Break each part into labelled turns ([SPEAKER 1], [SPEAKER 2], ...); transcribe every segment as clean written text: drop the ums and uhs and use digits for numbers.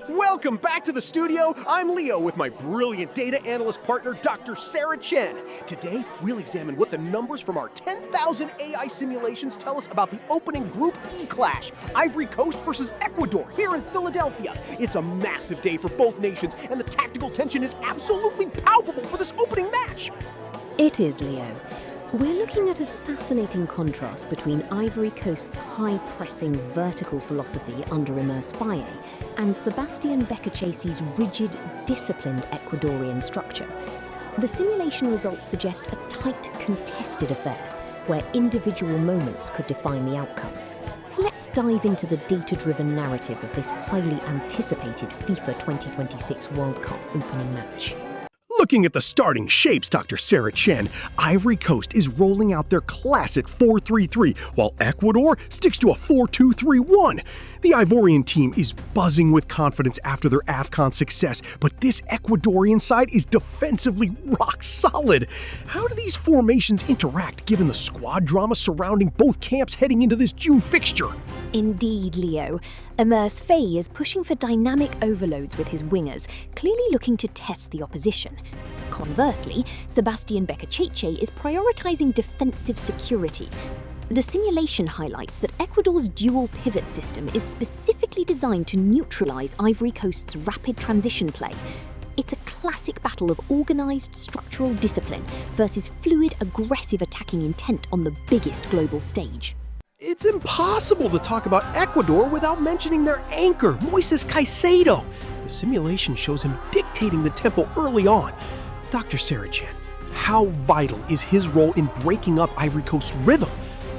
[SPEAKER 1] Welcome back to the studio. I'm Leo with my brilliant data analyst partner, Dr. Sarah Chen. Today, we'll examine what the numbers from our 10,000 AI simulations tell us about the opening Group E clash, Ivory Coast versus Ecuador, here in Philadelphia. It's a massive day for both nations, and the tactical tension is absolutely palpable for this opening match.
[SPEAKER 2] It is, Leo. We're looking at a fascinating contrast between Ivory Coast's high-pressing vertical philosophy under Immerse Faye and Sebastian Beccacese's rigid, disciplined Ecuadorian structure. The simulation results suggest a tight, contested affair where individual moments could define the outcome. Let's dive into the data-driven narrative of this highly anticipated FIFA 2026 World Cup opening match.
[SPEAKER 1] Looking at the starting shapes, Dr. Sarah Chen, Ivory Coast is rolling out their classic 4-3-3, while Ecuador sticks to a 4-2-3-1. The Ivorian team is buzzing with confidence after their AFCON success, but this Ecuadorian side is defensively rock solid. How do these formations interact given the squad drama surrounding both camps heading into this June fixture?
[SPEAKER 2] Indeed, Leo. Immerse Faye is pushing for dynamic overloads with his wingers, clearly looking to test the opposition. Conversely, Sebastian Becacece is prioritizing defensive security. The simulation highlights that Ecuador's dual pivot system is specifically designed to neutralize Ivory Coast's rapid transition play. It's a classic battle of organized structural discipline versus fluid, aggressive attacking intent on the biggest global stage.
[SPEAKER 1] It's impossible to talk about Ecuador without mentioning their anchor, Moises Caicedo. The simulation shows him dictating the tempo early on. Dr. Sarah Chen, how vital is his role in breaking up Ivory Coast's rhythm?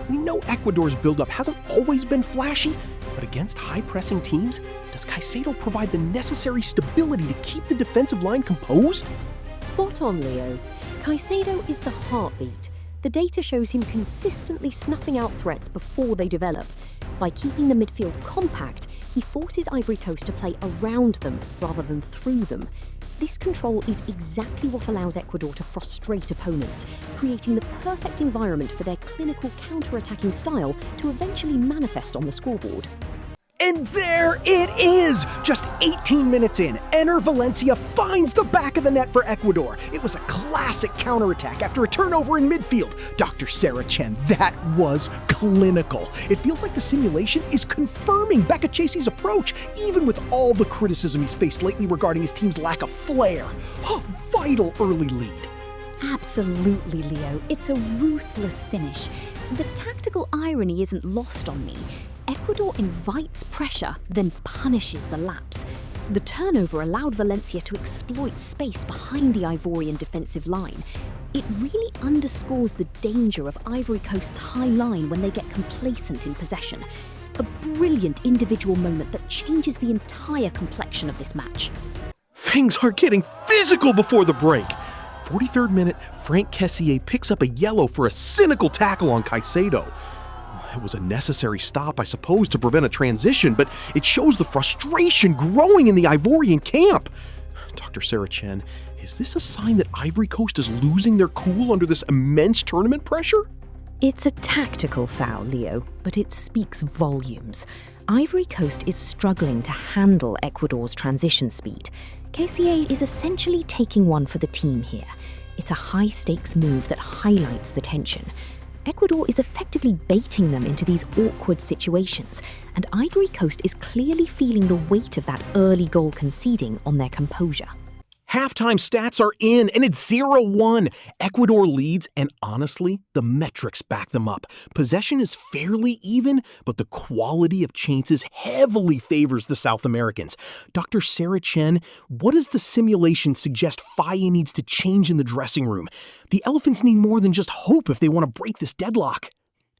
[SPEAKER 1] We know Ecuador's buildup hasn't always been flashy, but against high-pressing teams, does Caicedo provide the necessary stability to keep the defensive line composed?
[SPEAKER 2] Spot on, Leo. Caicedo is the heartbeat. The data shows him consistently snuffing out threats before they develop. By keeping the midfield compact, he forces Ivory Coast to play around them rather than through them. This control is exactly what allows Ecuador to frustrate opponents, creating the perfect environment for their clinical counter-attacking style to eventually manifest on the scoreboard.
[SPEAKER 1] And there it is! Just 18 minutes in, Ener Valencia finds the back of the net for Ecuador. It was a classic counterattack after a turnover in midfield. Dr. Sarah Chen, that was clinical. It feels like the simulation is confirming Beccacese's approach, even with all the criticism he's faced lately regarding his team's lack of flair. A vital early lead.
[SPEAKER 2] Absolutely, Leo. It's a ruthless finish. The tactical irony isn't lost on me. Ecuador invites pressure, then punishes the lapse. The turnover allowed Valencia to exploit space behind the Ivorian defensive line. It really underscores the danger of Ivory Coast's high line when they get complacent in possession. A brilliant individual moment that changes the entire complexion of this match.
[SPEAKER 1] Things are getting physical before the break. 43rd minute, Frank Kessié picks up a yellow for a cynical tackle on Caicedo. It was a necessary stop, I suppose, to prevent a transition, but it shows the frustration growing in the Ivorian camp. Dr. Sarah Chen, is this a sign that Ivory Coast is losing their cool under this immense tournament pressure?
[SPEAKER 2] It's a tactical foul, Leo, but it speaks volumes. Ivory Coast is struggling to handle Ecuador's transition speed. Kessié is essentially taking one for the team here. It's a high-stakes move that highlights the tension. Ecuador is effectively baiting them into these awkward situations, and Ivory Coast is clearly feeling the weight of that early goal conceding on their composure.
[SPEAKER 1] Halftime stats are in, and it's 0-1. Ecuador leads, and honestly, the metrics back them up. Possession is fairly even, but the quality of chances heavily favors the South Americans. Dr. Sarah Chen, what does the simulation suggest Faye needs to change in the dressing room? The Elephants need more than just hope if they want to break this deadlock.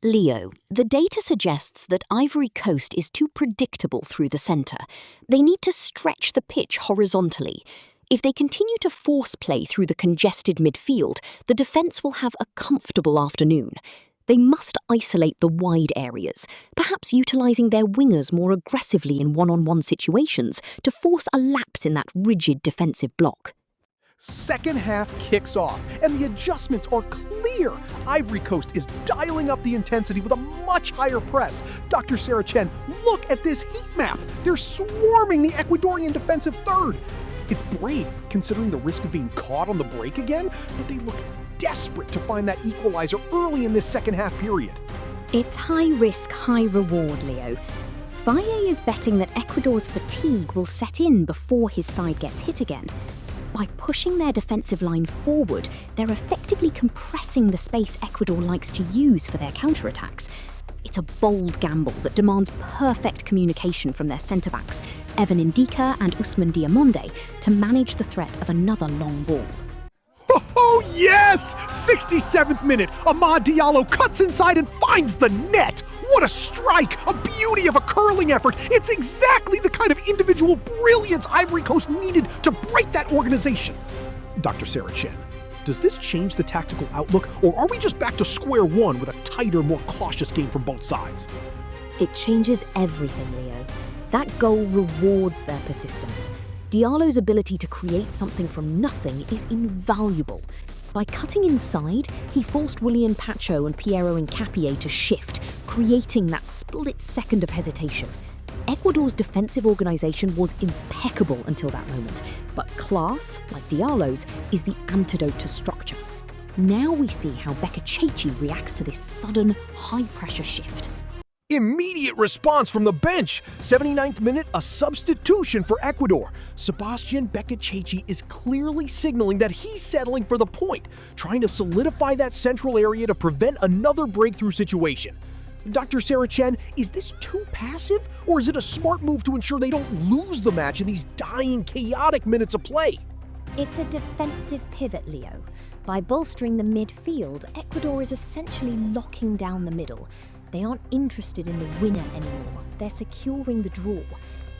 [SPEAKER 2] Leo, the data suggests that Ivory Coast is too predictable through the centre. They need to stretch the pitch horizontally. If they continue to force play through the congested midfield, the defence will have a comfortable afternoon. They must isolate the wide areas, perhaps utilising their wingers more aggressively in one-on-one situations to force a lapse in that rigid defensive block.
[SPEAKER 1] Second half kicks off, and the adjustments are clear. here. Ivory Coast is dialing up the intensity with a much higher press. Dr. Sarah Chen, look at this heat map. They're swarming the Ecuadorian defensive third. It's brave, considering the risk of being caught on the break again, but they look desperate to find that equalizer early in this second half period.
[SPEAKER 2] It's high risk, high reward, Leo. Faye is betting that Ecuador's fatigue will set in before his side gets hit again. By pushing their defensive line forward, they're effectively compressing the space Ecuador likes to use for their counterattacks. It's a bold gamble that demands perfect communication from their centre-backs, Evan Ndika and Ousmane Diamonde, to manage the threat of another long ball.
[SPEAKER 1] Oh, yes! 67th minute, Amad Diallo cuts inside and finds the net! What a strike! A beauty of a curling effort! It's exactly the kind of individual brilliance Ivory Coast needed to break that organization. Dr. Sarah Chen, does this change the tactical outlook, or are we just back to square one with a tighter, more cautious game from both sides?
[SPEAKER 2] It changes everything, Leo. That goal rewards their persistence. Diallo's ability to create something from nothing is invaluable. By cutting inside, he forced William Pacho and Piero Hincapié to shift, creating that split second of hesitation. Ecuador's defensive organisation was impeccable until that moment, but class, like Diallo's, is the antidote to structure. Now we see how Bekacheci reacts to this sudden, high-pressure shift.
[SPEAKER 1] Immediate response from the bench. 79th minute, a substitution for Ecuador. Sebastian Bekacheci is clearly signaling that he's settling for the point, trying to solidify that central area to prevent another breakthrough situation. Dr. Sarah Chen, is this too passive, or is it a smart move to ensure they don't lose the match in these dying, chaotic minutes of play?
[SPEAKER 2] It's a defensive pivot, Leo. By bolstering the midfield, Ecuador is essentially locking down the middle. They aren't interested in the winner anymore. They're securing the draw.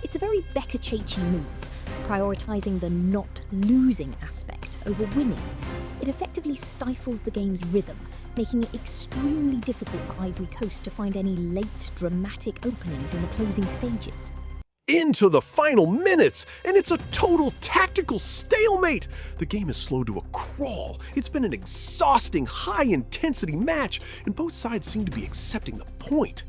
[SPEAKER 2] It's a very Bekacheci move, prioritising the not losing aspect over winning. It effectively stifles the game's rhythm, making it extremely difficult for Ivory Coast to find any late, dramatic openings in the closing stages.
[SPEAKER 1] Into the final minutes, and it's a total tactical stalemate. The game is slowed to a crawl. It's been an exhausting, high-intensity match, and both sides seem to be accepting the point.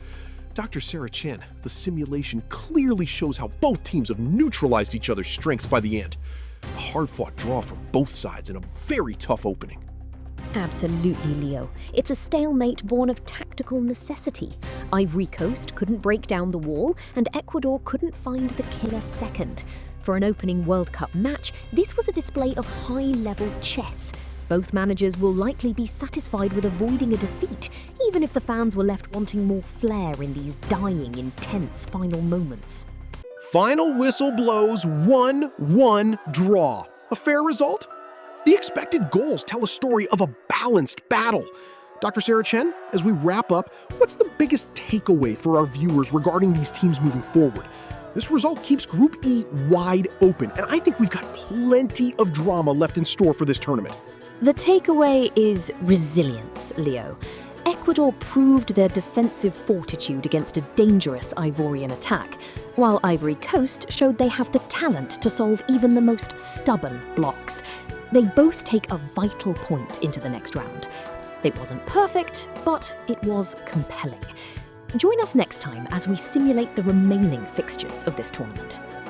[SPEAKER 1] Dr. Sarah Chen, the simulation clearly shows how both teams have neutralized each other's strengths by the end. A hard-fought draw for both sides in a very tough opening.
[SPEAKER 2] Absolutely, Leo. It's a stalemate born of tactical necessity. Ivory Coast couldn't break down the wall, and Ecuador couldn't find the killer second. For an opening World Cup match, this was a display of high-level chess. Both managers will likely be satisfied with avoiding a defeat, even if the fans were left wanting more flair in these dying, intense final moments.
[SPEAKER 1] Final whistle blows, 1-1 draw. A fair result? The expected goals tell a story of a balanced battle. Dr. Sarah Chen, as we wrap up, what's the biggest takeaway for our viewers regarding these teams moving forward? This result keeps Group E wide open, and I think we've got plenty of drama left in store for this tournament.
[SPEAKER 2] The takeaway is resilience, Leo. Ecuador proved their defensive fortitude against a dangerous Ivorian attack, while Ivory Coast showed they have the talent to solve even the most stubborn blocks. They both take a vital point into the next round. It wasn't perfect, but it was compelling. Join us next time as we simulate the remaining fixtures of this tournament.